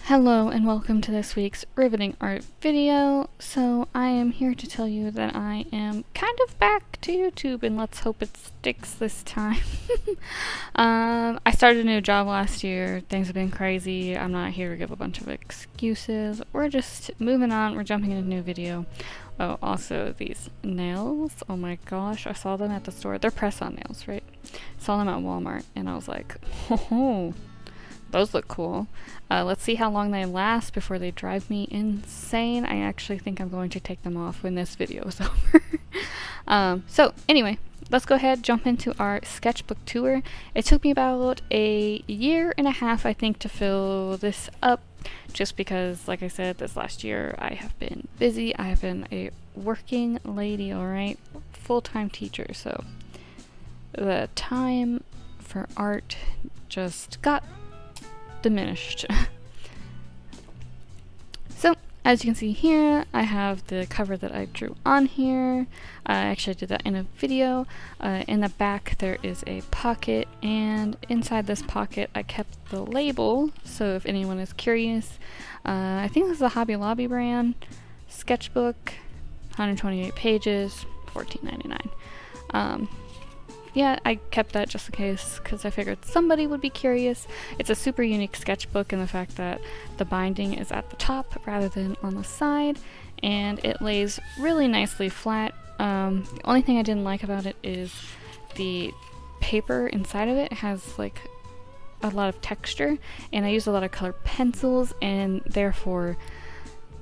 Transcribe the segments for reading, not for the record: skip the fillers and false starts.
Hello and welcome to this week's riveting art video. So I am here to tell you that I am kind of back to YouTube and let's hope it sticks this time. I started a new job last year. Things have been crazy. I'm not here to give a bunch of excuses. We're just moving on. We're jumping into a new video. Oh, also these nails. Oh my gosh, I saw them at the store. They're press-on nails, right? Saw them at Walmart and I was like, oh. Those look cool. Let's see how long they last before they drive me insane. I actually think I'm going to take them off when this video is over. So anyway, let's go ahead, jump into our sketchbook tour. It took me about a year and a half, I think, to fill this up. Just because, like I said, this last year I have been busy. I have been a working lady, alright? Full-time teacher, so the time for art just got diminished. So as you can see here, I have the cover that I drew on here. I actually did that in a video. In the back there is a pocket, and inside this pocket I kept the label, so if anyone is curious. I think this is a Hobby Lobby brand sketchbook, 128 pages, $14.99. Yeah, I kept that just in case, because I figured somebody would be curious. It's a super unique sketchbook in the fact that the binding is at the top rather than on the side, and it lays really nicely flat. The only thing I didn't like about it is the paper inside of it has like a lot of texture, and I use a lot of colored pencils, and therefore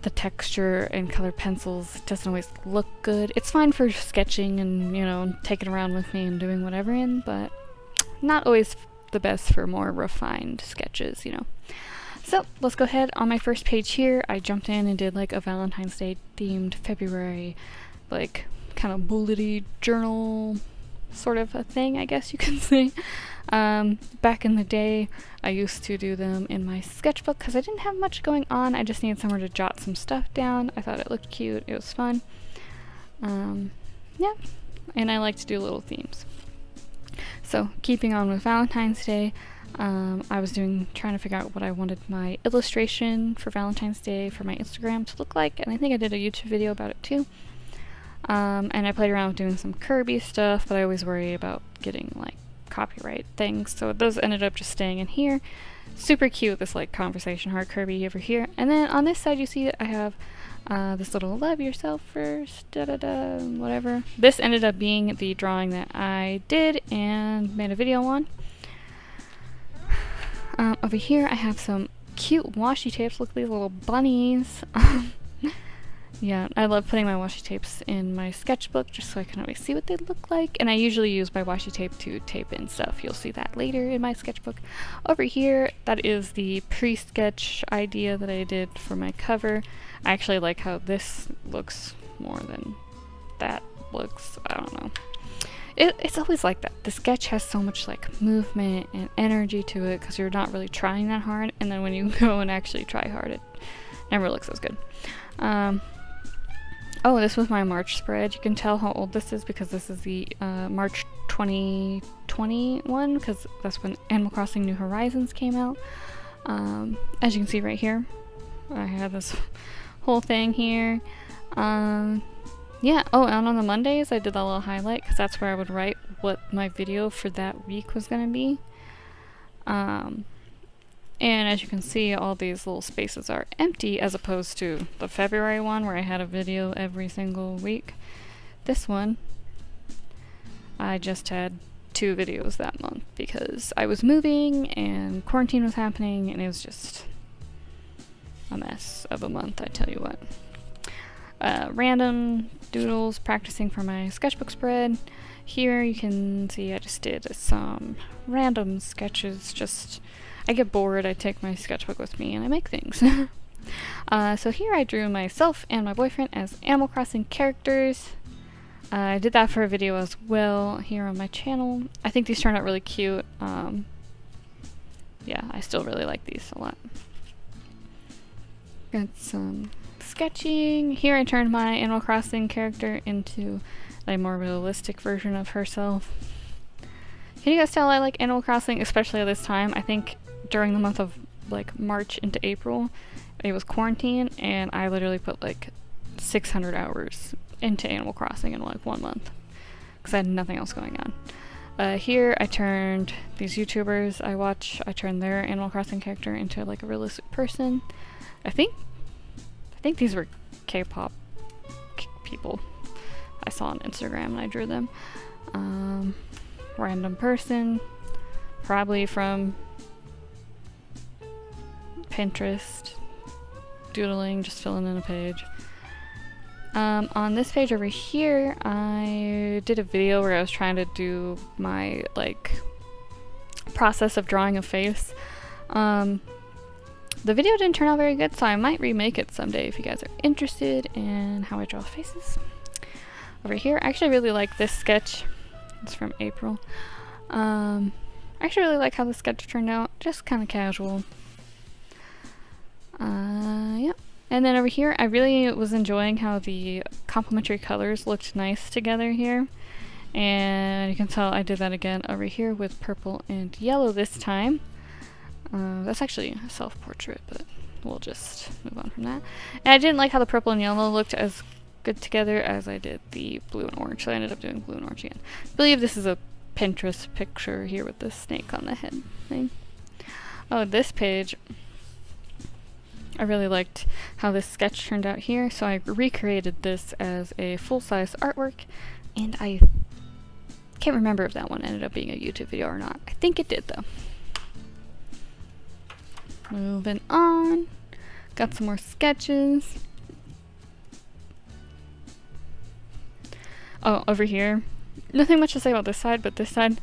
the texture and colored pencils doesn't always look good. It's fine for sketching and, you know, taking around with me and doing whatever in, but not always the best for more refined sketches, you know. So let's go ahead. On my first page here, I jumped in and did like a Valentine's Day themed February, like kind of bullety journal sort of a thing, I guess you can say. Back in the day, I used to do them in my sketchbook because I didn't have much going on. I just needed somewhere to jot some stuff down. I thought it looked cute. It was fun. Yeah, and I like to do little themes. So keeping on with Valentine's Day, I was trying to figure out what I wanted my illustration for Valentine's Day for my Instagram to look like, and I think I did a YouTube video about it too. And I played around with doing some Kirby stuff, but I always worry about getting like copyright things, so those ended up just staying in here. Super cute, this like conversation heart Kirby over here. And then on this side you see I have this little love yourself first, whatever. This ended up being the drawing that I did and made a video on. Over here I have some cute washi tapes. Look at these little bunnies. Yeah, I love putting my washi tapes in my sketchbook just so I can always see what they look like, and I usually use my washi tape to tape in stuff. You'll see that later in my sketchbook. Over here, that is the pre-sketch idea that I did for my cover. I actually like how this looks more than that looks. I don't know. It's always like that. The sketch has so much like movement and energy to it because you're not really trying that hard, and then when you go and actually try hard, it never looks as good. Oh, this was my March spread. You can tell how old this is because this is the March 2021, because that's when Animal Crossing New Horizons came out. As you can see right here, I have this whole thing here. Yeah, oh, and on the Mondays I did that little highlight because that's where I would write what my video for that week was going to be. And as you can see, all these little spaces are empty as opposed to the February one where I had a video every single week. This one, I just had 2 videos that month because I was moving and quarantine was happening and it was just a mess of a month, I tell you what. Random doodles, practicing for my sketchbook spread. Here you can see I just did some random sketches. Just I get bored, I take my sketchbook with me and I make things. So here I drew myself and my boyfriend as Animal Crossing characters. I did that for a video as well here on my channel. I think these turned out really cute. Yeah, I still really like these a lot. Got some sketching. Here I turned my Animal Crossing character into a more realistic version of herself. Can you guys tell I like Animal Crossing, especially at this time? I think during the month of like March into April. It was quarantine, and I literally put like 600 hours into Animal Crossing in like 1 month because I had nothing else going on. Here I turned these YouTubers I turned their Animal Crossing character into like a realistic person. I think these were K-pop people I saw on Instagram and I drew them. Random person, probably from Pinterest, doodling, just filling in a page. On this page over here, I did a video where I was trying to do my like process of drawing a face. The video didn't turn out very good, so I might remake it someday if you guys are interested in how I draw faces. Over here, I actually really like this sketch. It's from April. I actually really like how the sketch turned out, just kind of casual. Yeah. And then over here, I really was enjoying how the complementary colors looked nice together here. And you can tell I did that again over here with purple and yellow this time. That's actually a self-portrait, but we'll just move on from that. And I didn't like how the purple and yellow looked as good together as I did the blue and orange, so I ended up doing blue and orange again. I believe this is a Pinterest picture here with the snake on the head thing. Oh, this page, I really liked how this sketch turned out here, so I recreated this as a full-size artwork, and I can't remember if that one ended up being a YouTube video or not. I think it did, though. Moving on. Got some more sketches. Oh, over here. Nothing much to say about this side, but this side,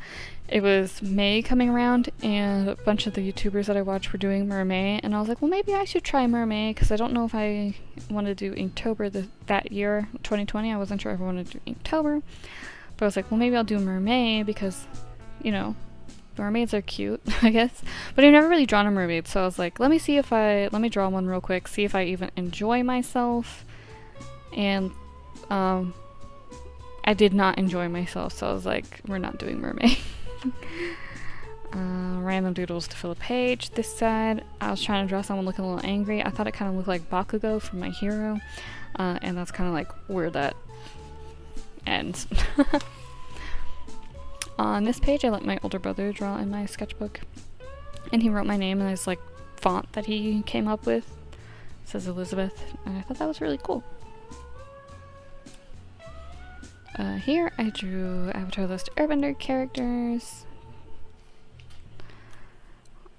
it was May coming around, and a bunch of the YouTubers that I watched were doing Mermay, and I was like, well, maybe I should try Mermay, because I don't know if I want to do Inktober that year, 2020. I wasn't sure if I wanted to do Inktober, but I was like, well, maybe I'll do Mermaid, because, you know, mermaids are cute, I guess. But I've never really drawn a mermaid, so I was like, let me draw one real quick, see if I even enjoy myself. And I did not enjoy myself, so I was like, we're not doing mermaid. Random doodles to fill a page. This side, I was trying to draw someone looking a little angry. I thought it kind of looked like Bakugo from My Hero, and that's kind of like where that ends. On this page, I let my older brother draw in my sketchbook, and he wrote my name in this like font that he came up with. It says Elizabeth, and I thought that was really cool. Here I drew Avatar: Last Airbender characters.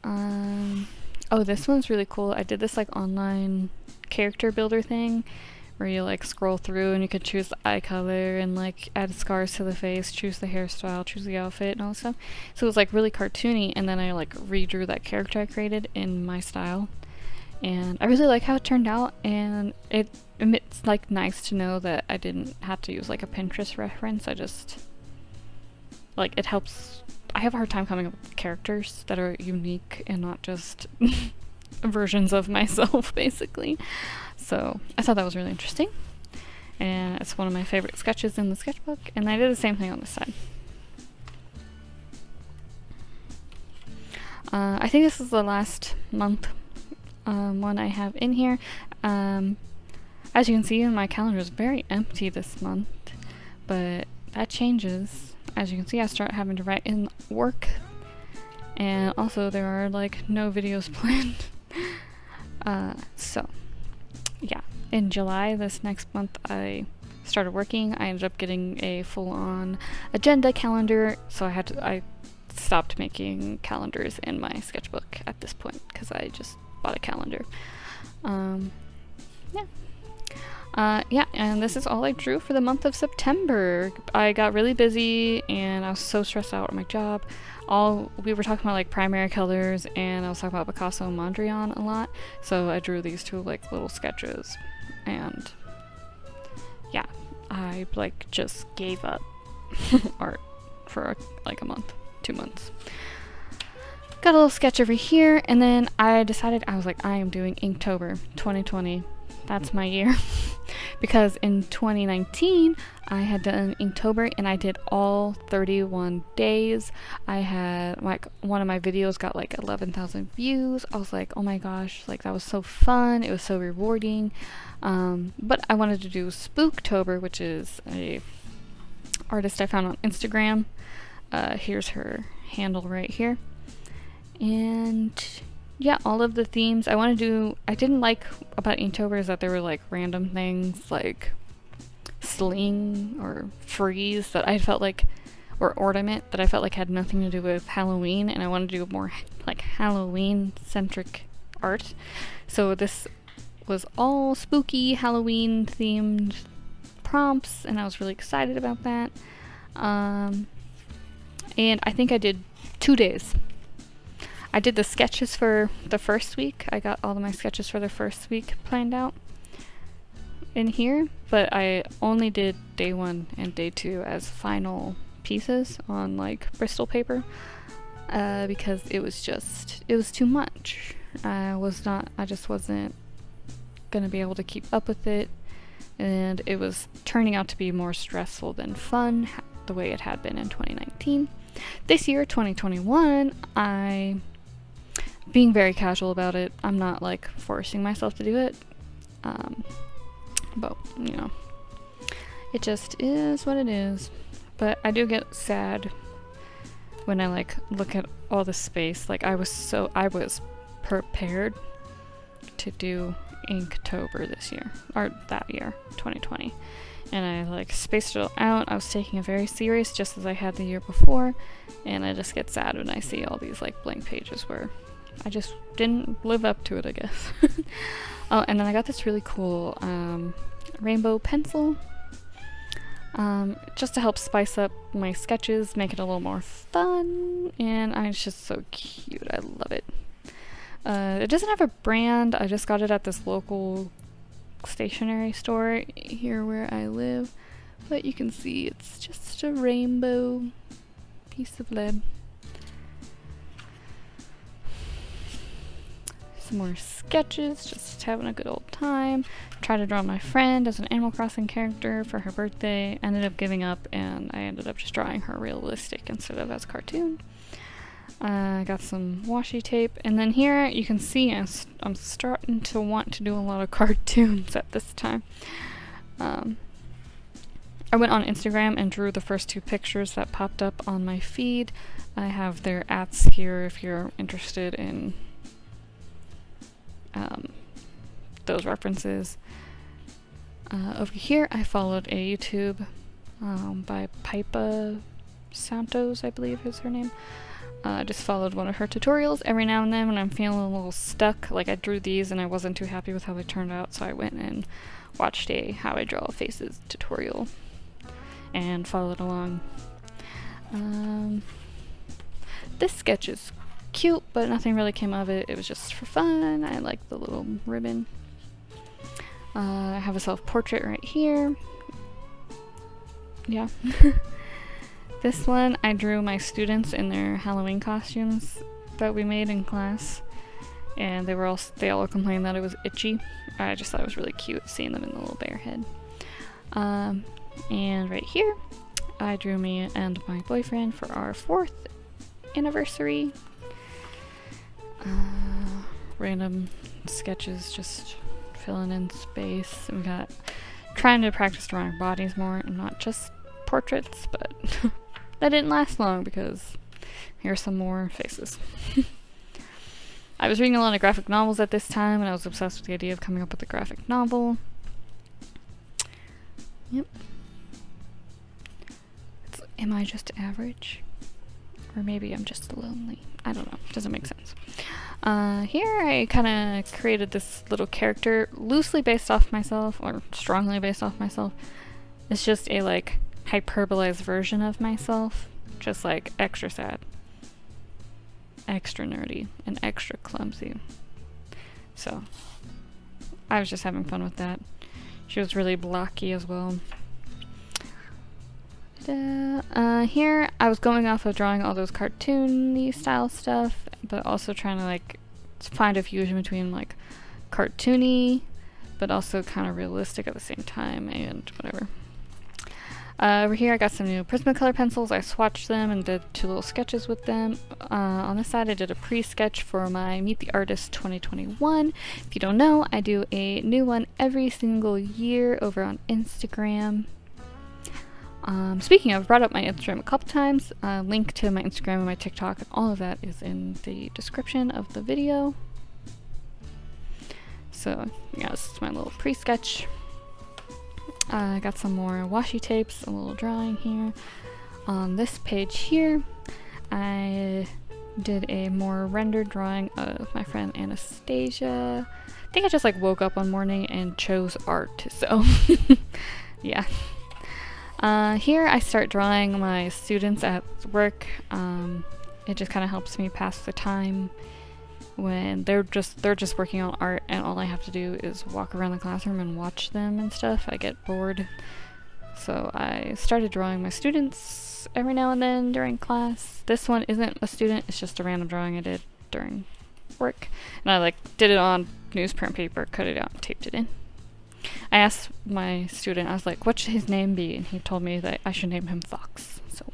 Oh, this one's really cool. I did this like online character builder thing where you like scroll through and you could choose the eye color and like add scars to the face, choose the hairstyle, choose the outfit and all that stuff. So it was like really cartoony, and then I like redrew that character I created in my style. And I really like how it turned out, and it's like nice to know that I didn't have to use like a Pinterest reference. I just like, it helps. I have a hard time coming up with characters that are unique and not just versions of myself, basically. So I thought that was really interesting, and it's one of my favorite sketches in the sketchbook, and I did the same thing on this side. I think this is the last month one I have in here. As you can see, my calendar is very empty this month, but that changes. As you can see, I start having to write in work, and also there are like no videos planned. So yeah, in July, this next month, I started working. I ended up getting a full-on agenda calendar, so I stopped making calendars in my sketchbook at this point because I just bought a calendar. Yeah, and this is all I drew for the month of September. I got really busy and I was so stressed out at my job. We were talking about like primary colors, and I was talking about Picasso and Mondrian a lot, so I drew these two like little sketches, and yeah, I like just gave up art for like a month, 2 months. Got a little sketch over here, and then I decided, I was like, I am doing Inktober 2020. That's my year. because in 2019 I had done Inktober and I did all 31 days. I had like one of my videos got like 11,000 views. I was like, oh my gosh, like that was so fun. It was so rewarding. But I wanted to do Spooktober, which is a artist I found on Instagram. Here's her handle right here. And yeah, all of the themes I want to do. I didn't like about Inktober is that there were like random things like sling or freeze that I felt like, or ornament that I felt like had nothing to do with Halloween, and I wanted to do more like Halloween centric art. So this was all spooky Halloween themed prompts, and I was really excited about that. And I think I did 2 days. I did the sketches for the first week. I got all of my sketches for the first week planned out in here, but I only did day 1 and day 2 as final pieces on like Bristol paper, because it was too much. I just wasn't gonna be able to keep up with it, and it was turning out to be more stressful than fun, the way it had been in 2019. This year, 2021, I being very casual about it. I'm not like forcing myself to do it, but you know, it just is what it is. But I do get sad when I like look at all the space. Like I was prepared to do Inktober this year, or that year, 2020, and I like spaced it all out. I was taking it very serious, just as I had the year before, and I just get sad when I see all these like blank pages where I just didn't live up to it, I guess. Oh, and then I got this really cool rainbow pencil, just to help spice up my sketches, make it a little more fun, and it's just so cute. I love it. It doesn't have a brand. I just got it at this local stationery store here where I live, but you can see it's just a rainbow piece of lead. Some more sketches, just having a good old time. Tried to draw my friend as an Animal Crossing character for her birthday. Ended up giving up, and I ended up just drawing her realistic instead of as cartoon. I got some washi tape, and then here you can see I'm starting to want to do a lot of cartoons at this time. I went on Instagram and drew the first 2 pictures that popped up on my feed. I have their ats here if you're interested in those references. Over here I followed a YouTube by Pipa Santos, I believe is her name. I just followed one of her tutorials every now and then when I'm feeling a little stuck. Like I drew these and I wasn't too happy with how they turned out, so I went and watched a How I Draw Faces tutorial and followed along. This sketch is cute, but nothing really came of it. It was just for fun. I like the little ribbon. I have a self-portrait right here. Yeah. This one, I drew my students in their Halloween costumes that we made in class, and they all complained that it was itchy. I just thought it was really cute seeing them in the little bear head. And right here, I drew me and my boyfriend for our 4th anniversary. Random sketches, just filling in space. We got trying to practice drawing bodies more and not just portraits, but that didn't last long because here's some more faces. I was reading a lot of graphic novels at this time, and I was obsessed with the idea of coming up with a graphic novel. Yep. Am I just average? Or maybe I'm just lonely. I don't know. It doesn't make sense. Here I kind of created this little character loosely based off myself, or strongly based off myself. It's just a like hyperbolized version of myself, just like extra sad, extra nerdy, and extra clumsy. So I was just having fun with that. She was really blocky as well. Here I was going off of drawing all those cartoony style stuff, but also trying to like find a fusion between like cartoony but also kind of realistic at the same time, and whatever. Over here I got some new Prismacolor pencils. I swatched them and did 2 little sketches with them. On this side I did a pre-sketch for my Meet the Artist 2021. If you don't know, I do a new one every single year over on Instagram. Speaking of, I've brought up my Instagram a couple times. Link to my Instagram and my TikTok and all of that is in the description of the video. So yeah, this is my little pre-sketch. I got some more washi tapes, a little drawing here. On this page here, I did a more rendered drawing of my friend Anastasia. I think I just like woke up one morning and chose art, so yeah. Here I start drawing my students at work. It just kind of helps me pass the time when they're just working on art and all I have to do is walk around the classroom and watch them and stuff. I get bored. So I started drawing my students every now and then during class. This one isn't a student, it's just a random drawing I did during work. And I like did it on newsprint paper, cut it out and taped it in. I asked my student, I was like, what should his name be? And he told me that I should name him Fox. So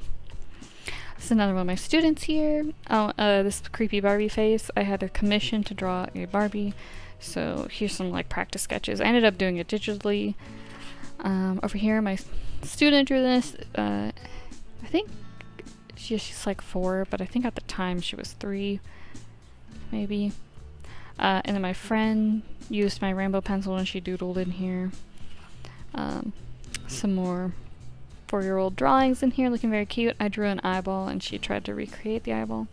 this is another one of my students here. Oh, this creepy Barbie face. I had a commission to draw a Barbie. So here's some like practice sketches. I ended up doing it digitally. Over here, my student drew this. I think she's like 4, but I think at the time she was 3, maybe. And then my friend used my rainbow pencil and she doodled in here. Some more 4-year-old drawings in here looking very cute. I drew an eyeball and she tried to recreate the eyeball.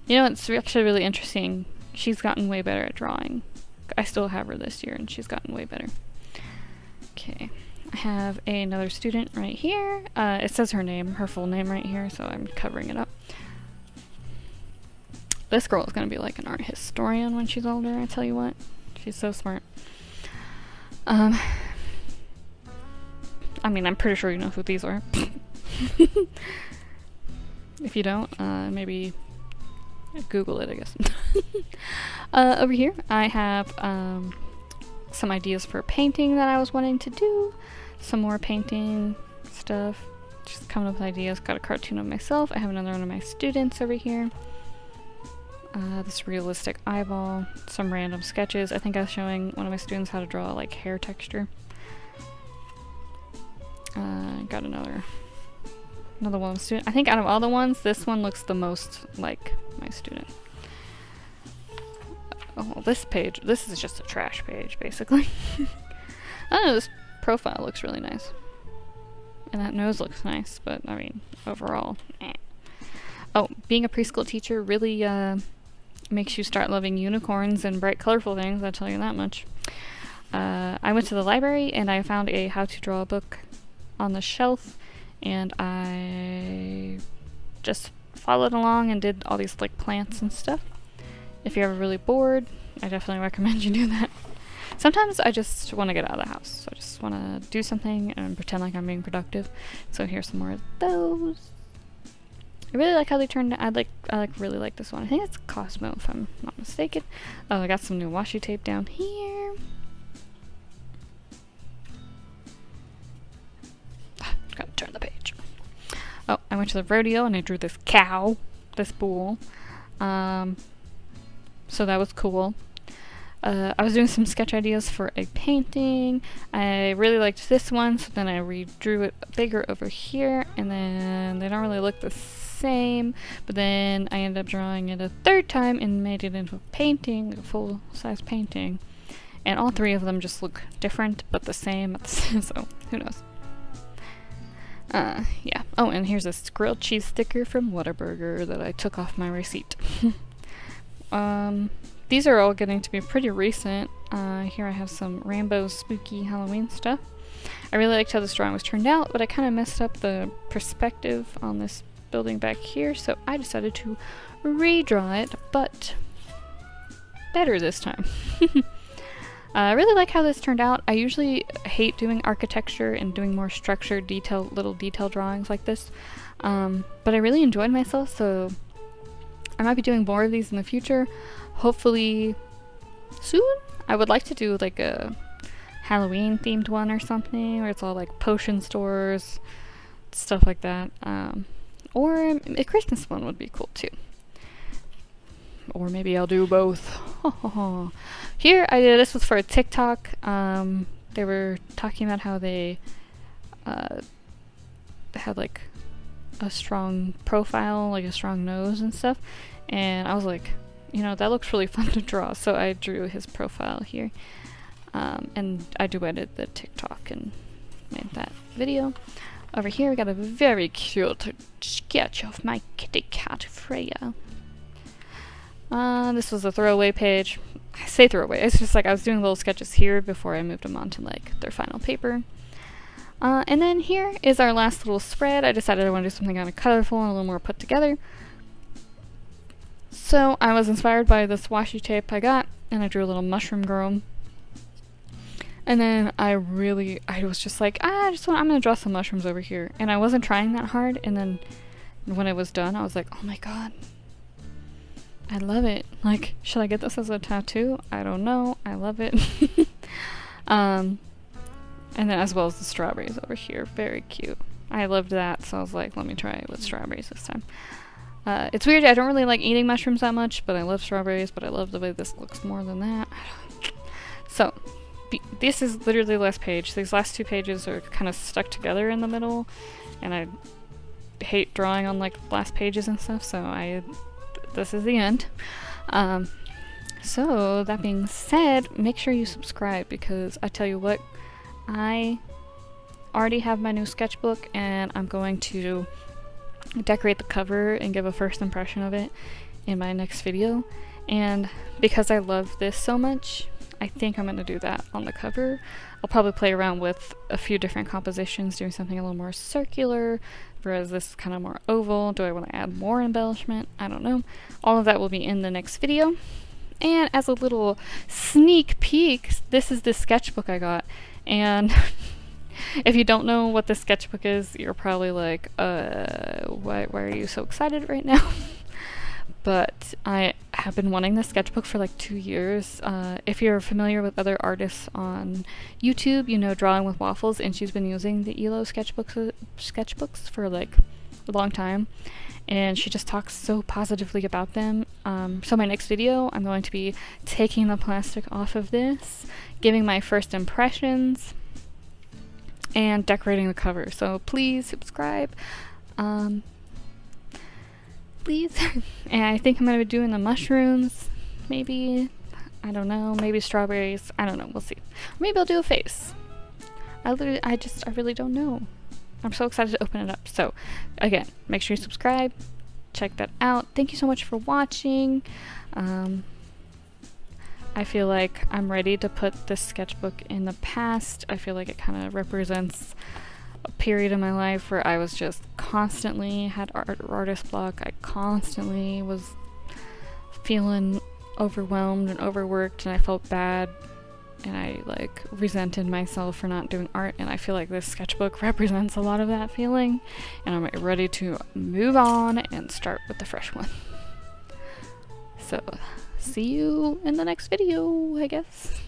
You know, it's actually really interesting. She's gotten way better at drawing. I still have her this year and she's gotten way better. Okay, I have another student right here. It says her name, her full name right here, so I'm covering it up. This girl is going to be like an art historian when she's older, I tell you what. She's so smart. I mean, I'm pretty sure you know who these are. If you don't, maybe Google it, I guess. Over here, I have some ideas for painting that I was wanting to do. Some more painting stuff. Just coming up with ideas. Got a cartoon of myself. I have another one of my students over here. This realistic eyeball, some random sketches. I think I was showing one of my students how to draw like hair texture. Got another one student. I think out of all the ones, this one looks the most like my student. Oh, this page, this is just a trash page, basically. I don't know, this profile looks really nice. And that nose looks nice, but I mean, overall, eh. Oh, being a preschool teacher really, makes you start loving unicorns and bright colorful things, I'll tell you that much. I went to the library and I found a how to draw book on the shelf and I just followed along and did all these like plants and stuff. If you're ever really bored, I definitely recommend you do that. Sometimes I just want to get out of the house, so I just want to do something and pretend like I'm being productive. So here's some more of those. I really like how they turned out. I really like this one. I think it's Cosmo, if I'm not mistaken. Oh, I got some new washi tape down here. Gotta turn the page. Oh, I went to the rodeo and I drew this cow, this bull. So that was cool. I was doing some sketch ideas for a painting. I really liked this one, so then I redrew it bigger over here, and then they don't really look the same, but then I ended up drawing it a 3rd time and made it into a painting, a full-size painting. And all 3 of them just look different, but the same, so who knows. Yeah. Oh, and here's this grilled cheese sticker from Whataburger that I took off my receipt. These are all getting to be pretty recent. Here I have some rainbow spooky Halloween stuff. I really liked how this drawing was turned out, but I kind of messed up the perspective on this building back here, so I decided to redraw it, but better this time. I really like how this turned out. I usually hate doing architecture and doing more structured little detail drawings like this, but I really enjoyed myself, so I might be doing more of these in the future. Hopefully soon. I would like to do like a Halloween themed one or something, where it's all like potion stores, stuff like that. Or a Christmas one would be cool too. Or maybe I'll do both. Here, this was for a TikTok. They were talking about how they had like a strong profile, like a strong nose and stuff. And I was like, you know, that looks really fun to draw. So I drew his profile here. And I duetted the TikTok and made that video. Over here we got a very cute sketch of my kitty cat Freya. This was a throwaway page. I say throwaway, it's just like I was doing little sketches here before I moved them on to like their final paper. And then here is our last little spread. I decided I want to do something kind of colorful and a little more put together. So I was inspired by this washi tape I got, and I drew a little mushroom girl. And then I was just like, I'm gonna draw some mushrooms over here. And I wasn't trying that hard, and then when it was done, I was like, oh my god, I love it. Like, should I get this as a tattoo? I don't know. I love it. And then as well as the strawberries over here. Very cute. I loved that, so I was like, let me try it with strawberries this time. It's weird, I don't really like eating mushrooms that much, but I love strawberries, but I love the way this looks more than that. So, this is literally the last page. These last two pages are kind of stuck together in the middle, and I hate drawing on like last pages and stuff, so this is the end. So that being said, make sure you subscribe, because I tell you what, I already have my new sketchbook, and I'm going to decorate the cover and give a first impression of it in my next video. And because I love this so much, I think I'm going to do that on the cover. I'll probably play around with a few different compositions, doing something a little more circular, whereas this is kind of more oval. Do I want to add more embellishment? I don't know. All of that will be in the next video. And as a little sneak peek, this is the sketchbook I got. And if you don't know what the sketchbook is, you're probably like, why are you so excited right now? But I have been wanting this sketchbook for like 2 years. If you're familiar with other artists on YouTube, you know Drawing with Waffles, and she's been using the ELO sketchbooks for like a long time, and she just talks so positively about them. So my next video, I'm going to be taking the plastic off of this, giving my first impressions, and decorating the cover. So please subscribe. Please. And I think I'm going to be doing the mushrooms, maybe. I don't know, maybe strawberries. I don't know, we'll see. Maybe I'll do a face. I really don't know. I'm so excited to open it up. So again, make sure you subscribe, check that out. Thank you so much for watching. I feel like I'm ready to put this sketchbook in the past. I feel like it kind of represents a period in my life where I was just constantly had artist block. I constantly was feeling overwhelmed and overworked, and I felt bad, and I like resented myself for not doing art, and I feel like this sketchbook represents a lot of that feeling, and I'm ready to move on and start with the fresh one. So see you in the next video, I guess.